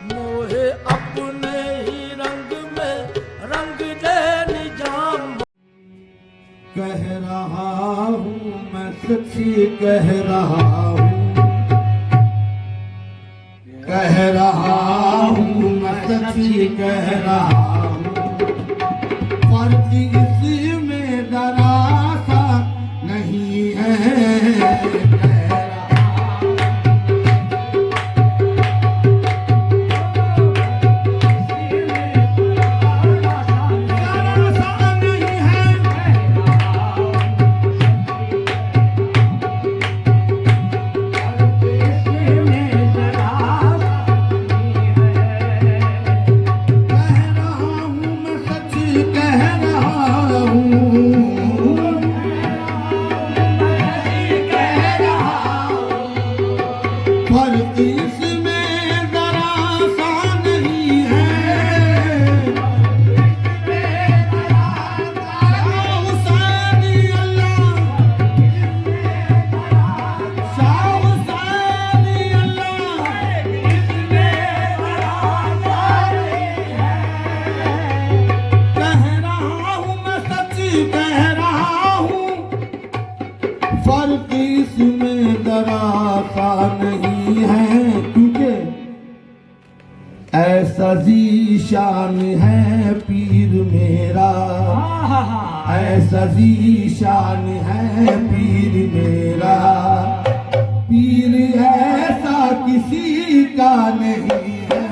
मोहे अपने ही रंग में रंग दे निजाम। कह रहा हूँ मैं सच्ची कह रहा हूँ, कह रहा हूँ मैं सच्ची कह रहा हूँ। फर्क इसमें जरा सा नहीं है। फर्क इसमें जरा सा नहीं है, क्योंकि ऐसा जीशान है पीर मेरा, ऐसा जीशान है पीर मेरा। पीर ऐसा किसी का नहीं है।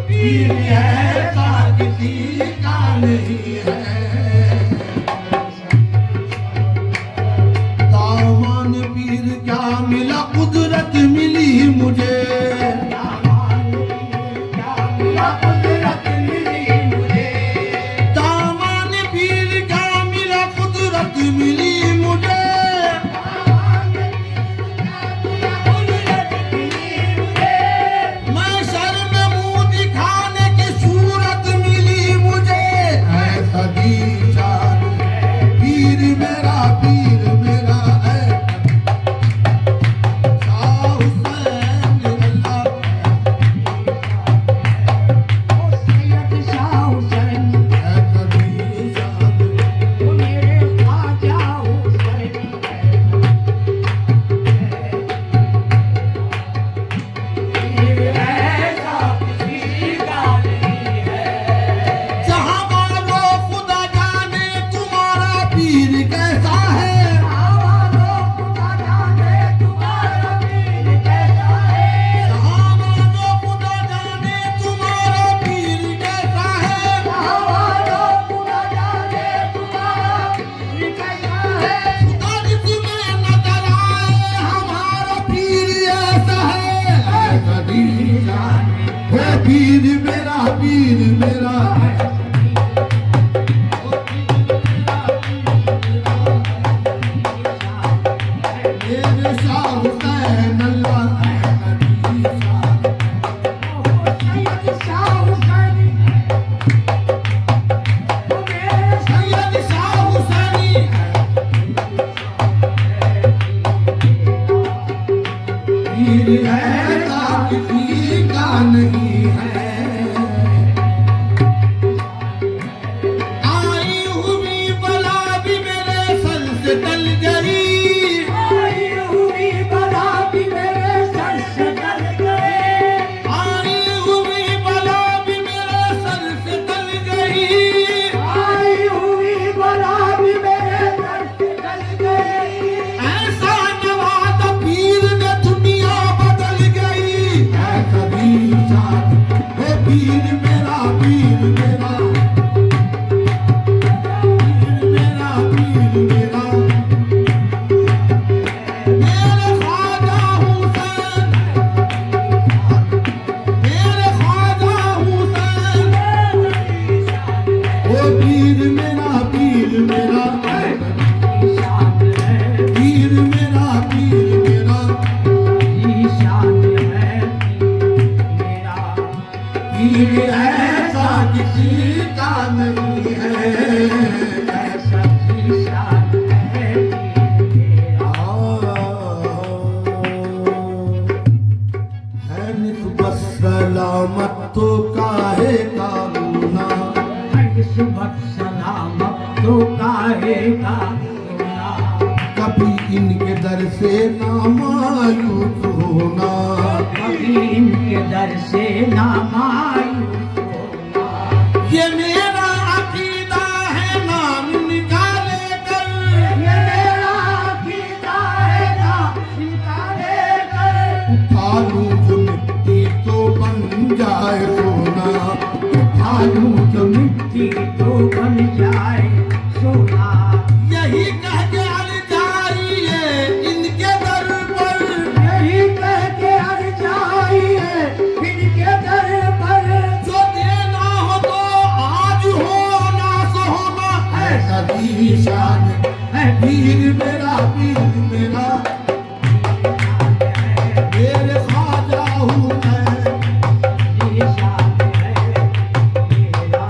पीर ऐसा किसी का नहीं है। तो काहे का रोना, कभी इनके दर से ना मायूस होना, कभी इनके दर से ना मायूस होना। ये मेरा अकीदा है नाम निकाले कर, ये मेरा अकीदा है नाम निकाले कर, उठा लूं जो मिट्टी तो बन जाए सोना, उठा लूं जो मिट्टी तो बन जाए सोना। यही कह के अड़ जाइए इनके दर पर, यही कह के अड़ जाइए इनके दर पर, जो देना हो तो आज हो ना सो होना, ऐसा दी शान है पीर मेरा, पीर मेरा मेरे ख्वाजा हूँ मैं, निशान है मेरा,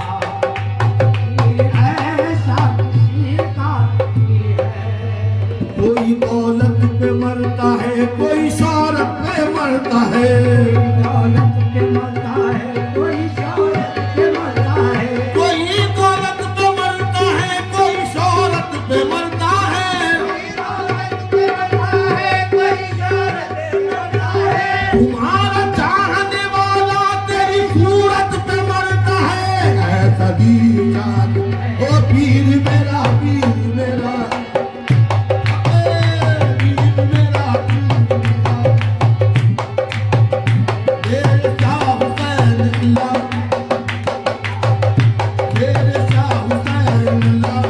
ये ऐसा किसी का नहीं है। कोई दौलत पे मरता है, कोई शौहरत पे मरता है, दौलत पे मरता है, कोई शौहरत पे मरता है, कोई दौलत पे मरता है, कोई शौहरत पे मरता है, कोई दौलत पे मरता है, कोई शौहरत पे मरता है। तुम्हारा चाहने वाला तेरी सूरत पे मरता है, ऐसा दीदार ओ पीर मेरा, पीर मेरा, ए, पीर मेरा, मेरे शाह हुसैन अल्लाह, मेरे शाह हुसैन अल्लाह,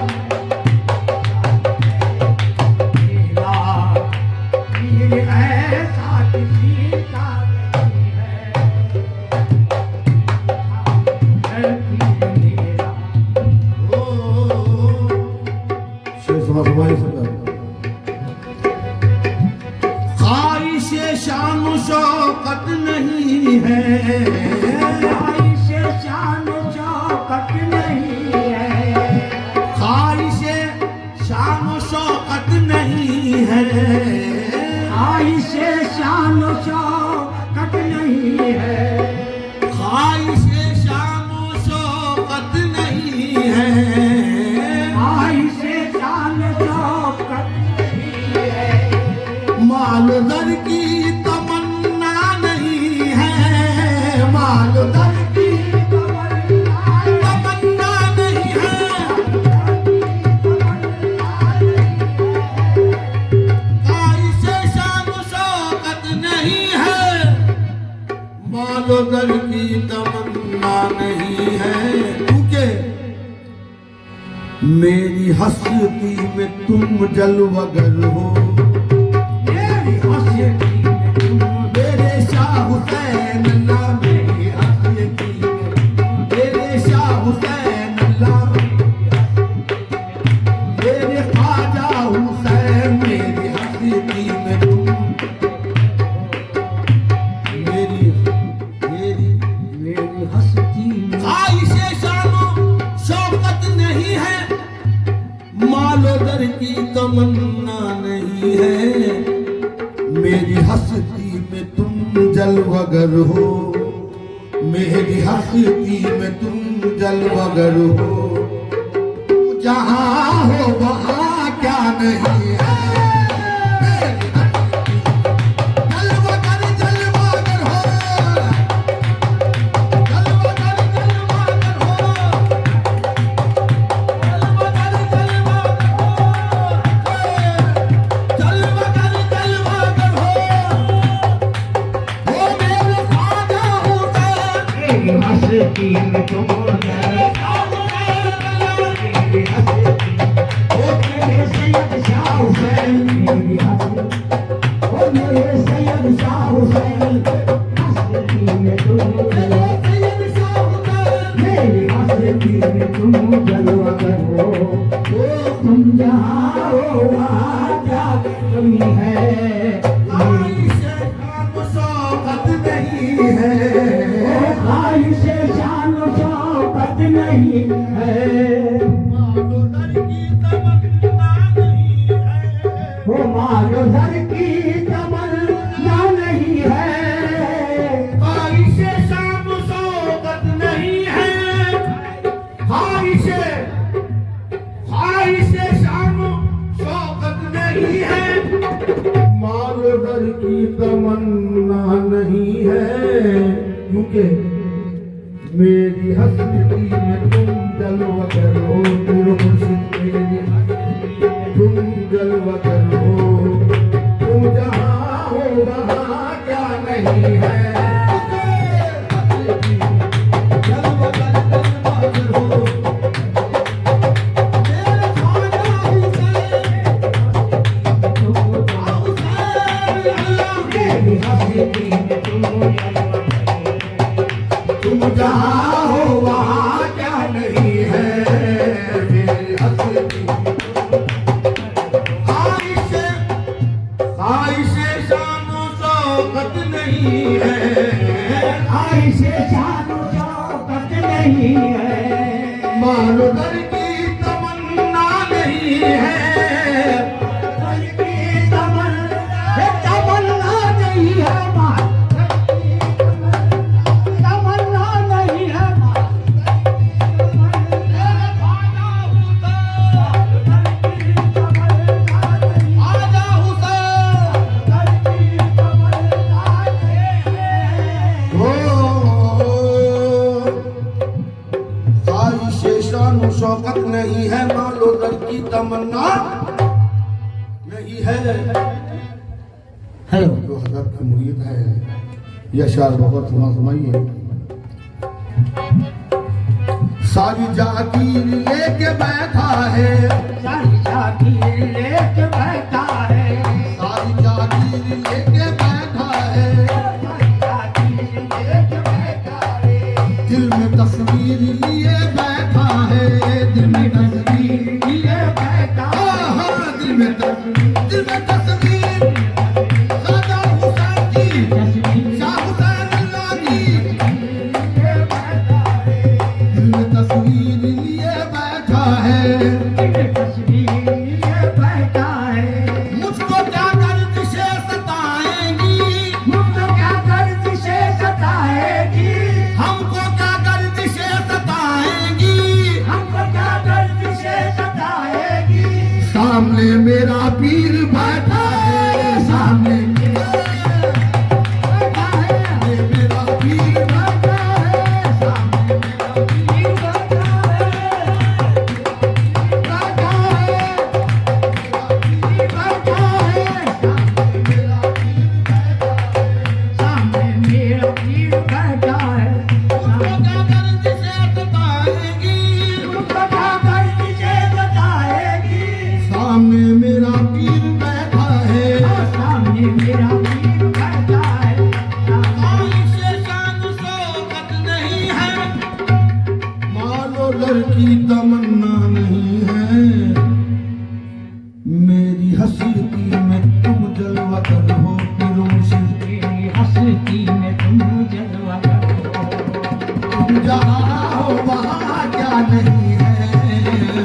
मेरा ये ऐसा किसी का नहीं है मेरा। ख्वाहिश शान शौकत नहीं है, ख्वाहिश शान शौकत नहीं है, ख्वाहिश शान शौकत नहीं है, ख्वाहिश शान शौकत नहीं है, ख्वाहिश शान शौकत नहीं है, ख्वाहिश शान शौकत नहीं है। माल दर की तमन्ना नहीं है, माल दर की तमन्ना नहीं है, ख्वाहिश शान शौकत नहीं है, मालो दर की तमन्ना नहीं है, क्योंकि मेरी हस्ती में तुम जलवगर हो, मेरी हस्ती में तुम मेरे शाह हुसैन अल्लाह, मेरी हस्ती में मेरे शाह हुसैन अल्लाह, मेरे ख्वाजा हुसैन, मेरी हस्ती में तुम, मेरी मेरी मेरी हस्ती में ख्वाहिश शानो शौकत नहीं है, मालो दर की तमन्ना नहीं है, मेरी हस्ती में तुम जलवगर हो, मेरी हस्ती में तुम जलवगर हो, जहाँ हो वहाँ क्या नहीं है, मेरी हस्ती जलवगर जलवगर हो, जलवगर जलवगर हो, जलवगर जलवगर हो, वो मेरे ख्वाजा हुसैन, मेरी हस्ती में तुम मेरी हस्ती ओ मेरे सैयद शाह हुसैन, मेरी हस्ती ओ मेरे सैयद शाह हुसैन, हस्ती में तुम मेरे सैयद शाह हुसैन, मेरी हस्ती में तुम जलवा करो, तुम जहाँ हो वहाँ क्या कमी है। ख्वाहिश शान शौकत नहीं है, ख्वाहिश शान शौकत नहीं है, मालो दर की तमन्ना नहीं है, वो मारो दर की तमन्ना नहीं है, ख्वाहिश शान शौकत नहीं है, ख्वाहिश दर की तमन्ना नहीं है, क्योंकि मेरी हस्ती में तुम जलवा करो, मेरे मुर्शिद मेरी हस्ती में तुम जलवा करो, तुम जहाँ हो वहाँ क्या नहीं है। जलवा करो तुम जहाँ हो वहाँ क्या नहीं है, मेरी हस्ती ख्वाहिशे शानो शौकत नहीं है, ख्वाहिशे शानो शौकत नहीं है, मानो दर की तमन्ना नहीं है, दर की तमन्ना नहीं है, तमन्ना नहीं है, आजा ख्वाहिशे शानो शौकत नहीं है, मानो दर की तमन्ना नहीं है। हेलो जो हजरत की मुरीद है, यह शार बहुत सुनाइए। सारी जागीर लेके बैठा है, सारी जागीर लेके बैठा है, सारी जागीर लेके बैठा है, सारी जागीर लेके बैठा है, दिल में तस्वीर लिए बैठा है, दिल में तस्वीर लिए बैठा है, हाँ, दिल में तस्वीर राजा हुसैन की, शाह हुसैन अल्लाह की, लिए बैठा है, दिल में तस्वीर लिए बैठा है। तस्वीर लिए बैठा है, मुझको क्या दर्द से सताएंगी, मुझको क्या दर्द से सताएगी, हमको क्या दर्द से सताएंगी, हमको क्या दर्द से सताएगी, सामने मेरा पीर बैठा है, सामने बैठा है, मेरा पीर बैठा है, सामने मेरा पीर बैठा है, बैठा है, सामने मेरा पीर बैठा है, मुझको क्या दर्द से सताएंगी, मुझको क्या दर्द से बताएगी, सामने मेरा पीर बैठा है, सामने मेरा पीर बैठा है, ख्वाहिशे शान शौकत नहीं है, मानो दर की तमन्ना नहीं है, मेरी हस्ती में तुम जलवा करो, पीर मुर्शिद मेरी हस्ती में तुम जलवा करो, तुम जहाँ हो वहाँ क्या नहीं है,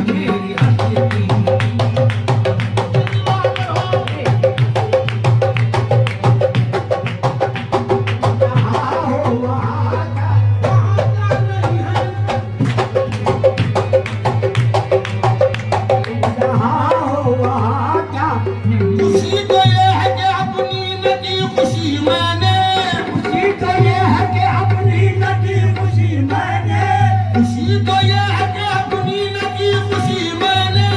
मेरी हस्ती में जहाँ हो वहाँ क्या नहीं है, जहाँ हो वहाँ क्या नहीं है। खुशी तो ये है कि अपनी नदी खुशी मैंने, खुशी तो ये है कि अपनी नदी खुशी मैंने, खुशी तो ये है कि अपनी नदी खुशी मैंने,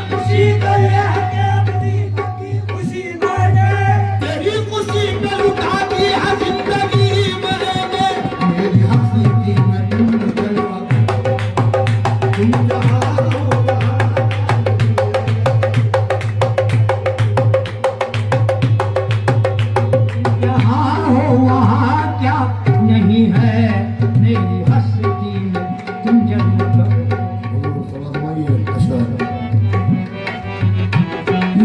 खुशी तो ये है कि अपनी नदी खुशी मैंने, तेरी खुशी पे लुटा दी है जिंदगी मैंने, मेरी हस्ती में तुम जलवा करो, तुम जहाँ हो वहाँ यहाँ हो वहाँ क्या नहीं है, मेरी हस्ती में तुम जन्म करो,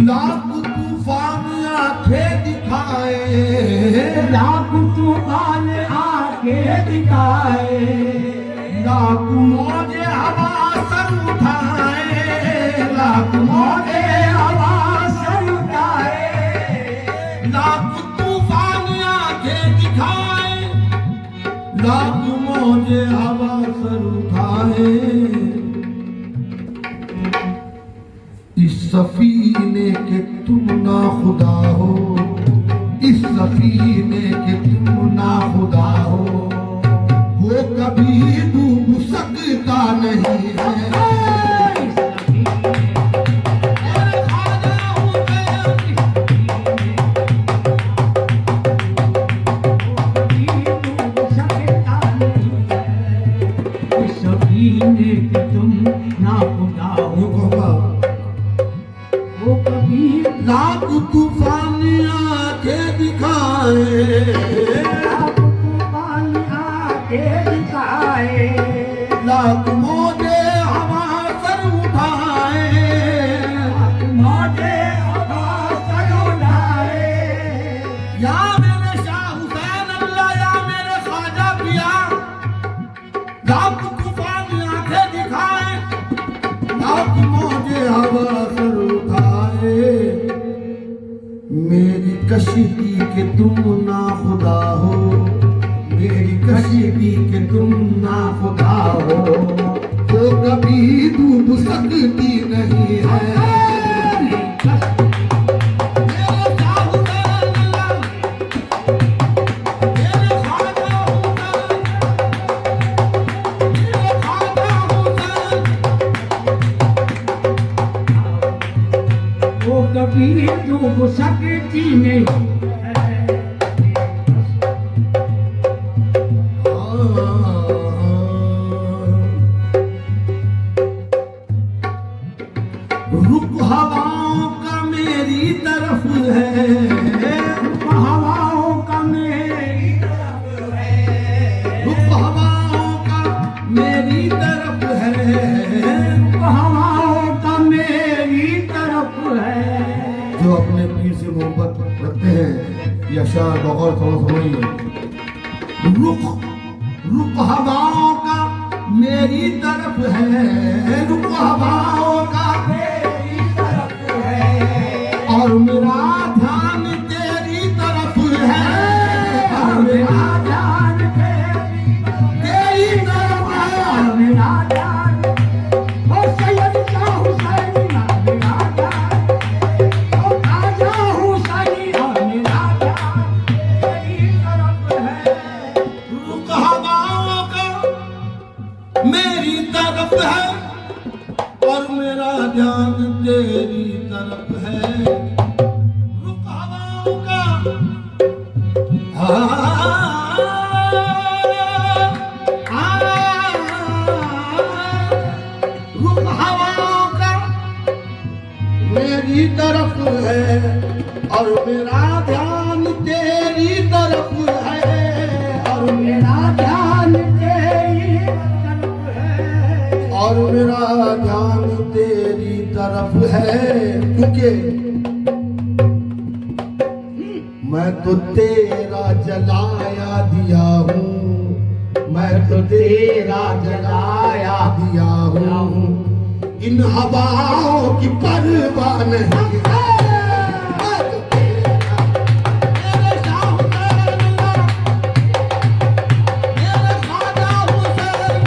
लाख तूफान आंखें दिखाए, लाख तूफान आके दिखाए, लाख मौजे हवा सर उठाए, लाख मौजे हवा सर उठाए, लाख तूफान आंखें दिखाए, लाख मौजे हवा सर उठाए, इस सफीने के तुम ना खुदा हो, इस सफीने के तुम ना खुदा हो, वो कभी डूब सकता नहीं है। सफीने के तुम ना खुदा हो, वो कभी लाख तूफान आके दिखाए, लाख तूफान आके दिखाए, लाख मौजे हवा सर उठाए, लाख मौजे हवा सर उठाए। या मेरे शाह हुसैन अल्लाह, या मेरे ख्वाजा पिया, लाख तूफान आके दिखाए, लाख मौजे हवा सर उठाए, मेरी कश्ती के तुम ना खुदा हो, मेरी कश्ती के तुम ना खुदा हो, वो कभी डूब सकती नहीं है। मेरे शाह हुसैन अल्लाह, मेरे ख्वाजा हुसैन, मेरे ख्वाजा हुसैन, वो कभी डूब सकती नहीं। रुख हवाओं का मेरी तरफ है, हवाओं का मेरी तरफ है, रुख हवाओं का मेरी तरफ है, हवाओं का मेरी तरफ है। जो अपने पीर से मोहब्बत रखते हैं, या शार बगौर थोड़ा समझिए। रुख हवाओं का मेरी तरफ है, रुख हवाओं का मेरी तरफ है, और मेरा ध्यान तेरी तरफ है, और मेरा ध्यान तेरी तरफ है। मेरा ध्यान ओ सैयद शाह हुसैन, मेरा ध्यान ओ ख्वाजा हुसैन, मेरा ध्यान तेरी तरफ है। रुख हवाओं का मेरी तरफ है, और मेरा ध्यान तेरी तरफ है। रुख हवाओं का रुख हवाओं का मेरी तरफ है, और मेरा ध्यान तेरी तरफ है, और मेरा ध्यान तेरी तरफ है, और मेरा ध्यान तेरी तरफ है। क्योंकि मैं तो तेरा जलाया दिया हूँ, मैं तो तेरा जलाया दिया हूँ, इन हवाओं की परवाह नहीं है। मेरे शाह हुसैन अल्लाह, मेरे ख्वाजा हुसैन,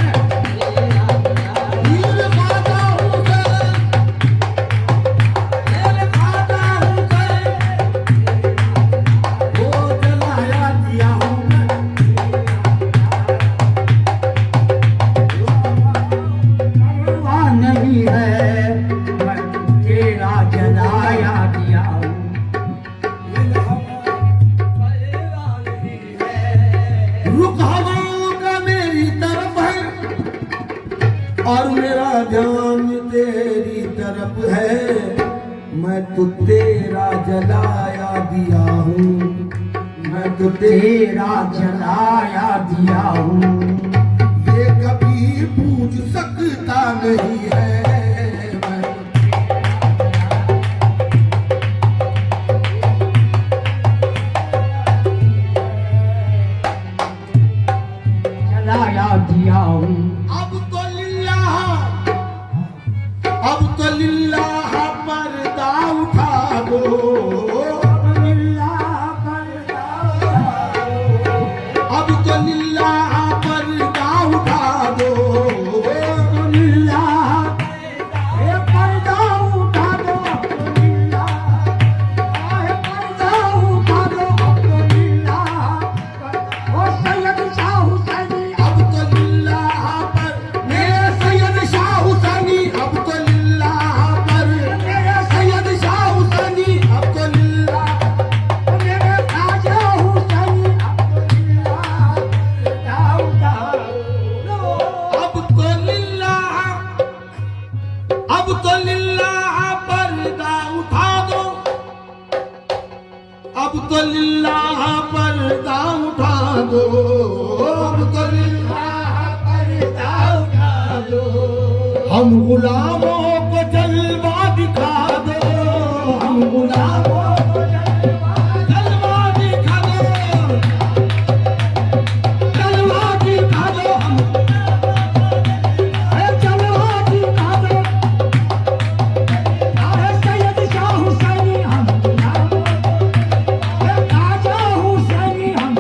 मेरे ख्वाजा हुसैन, मेरे ख्वाजा हुसैन, वो जलाया दिया हूँ मैं, परवाह नहीं है, मैं तेरा जलाया दिया हूँ। रुख हवाओं का मेरी तरफ है, और मेरा ध्यान तेरी तरफ है। मैं तो तेरा जलाया दिया हूँ, मैं तो तेरा जलाया दिया हूँ। ये कभी पूछ सकता नहीं है। जलाया दिया हूँ। अब तो लिल्लाह पर्दा उठा दो, अब तो लिल्लाह पर्दा उठा दो, अब तो लिल्लाह पर्दा उठा दो, अब तो लिल्लाह पर्दा उठा दो, हम गुलामों को जलवा दिखा दो, हम गुलामों को जलवा दिखा दो, जलवा दिखा दो, हम जलवा दिखा दो, अरे सैयद शाह हुसैनी हम गुलामों, राजा हुसैनी हम,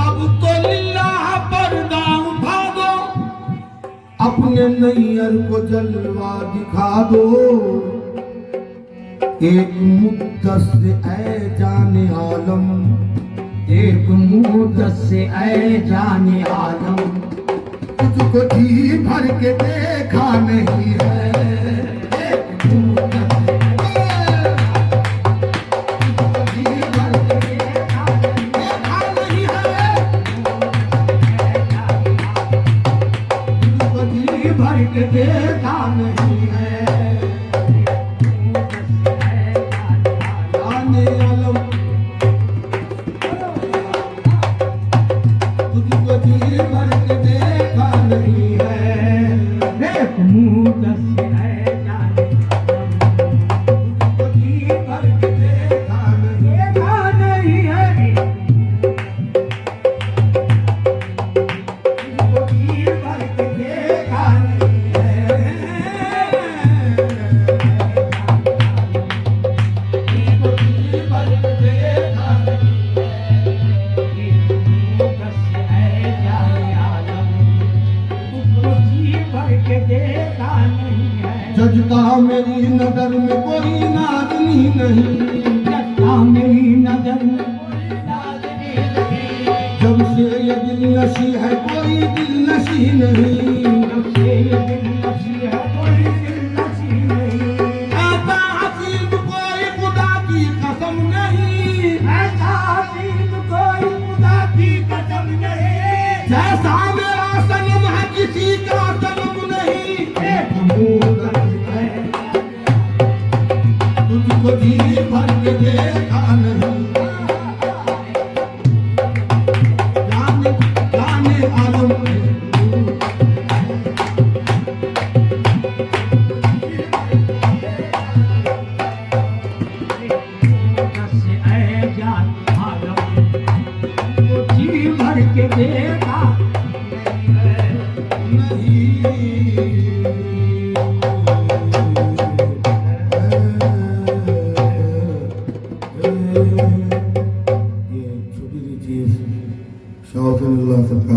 अब तो लिल्लाह पर्दा उठा दो, अपने नैयर को जलवा दिखा दो, एक मुद्दत से ऐ जाने आलम, एक मुद्दत से ऐ जाने आलम, तुझको जी भर के देखा नहीं है, एक मुद्दत से तुझको जी भर के देखा नहीं है, तुझको जी भर के देखा नहीं है, जाने आलम, तुझको जी भर के देखा नहीं है, एक मुद्दत से ऐ जाने तुझको जी भर के देखा नहीं है, देखा नहीं है, तुझको जी भर के देखा नहीं है, तुझको जी भर के देखा नहीं है, मुद्दत से ऐ जाने आलम, तुझको जी भर के देखा नहीं है, जजता मेरी नजर में कोई नादनी नहीं, जता मेरी नजर में कोई नाज़नी नहीं, जब से ये दिल नशी है कोई दिल नशी नहीं, जब से ये दिल नशी है कोई दिल नशी नहीं, ऐसा हसीन कोई खुदा की कसम नहीं, ऐसा हसीन कोई खुदा की कसम नहीं, जैसा मेरा सनम है किसी का सनम नहीं, एक मुद्दत है तुझको जी भर के देखा नहीं, जाने जाने आलम, मुद्दत से ऐ जाने आलम, तुझको जी भर के देखा ये छोटी सी चीज शाह सबका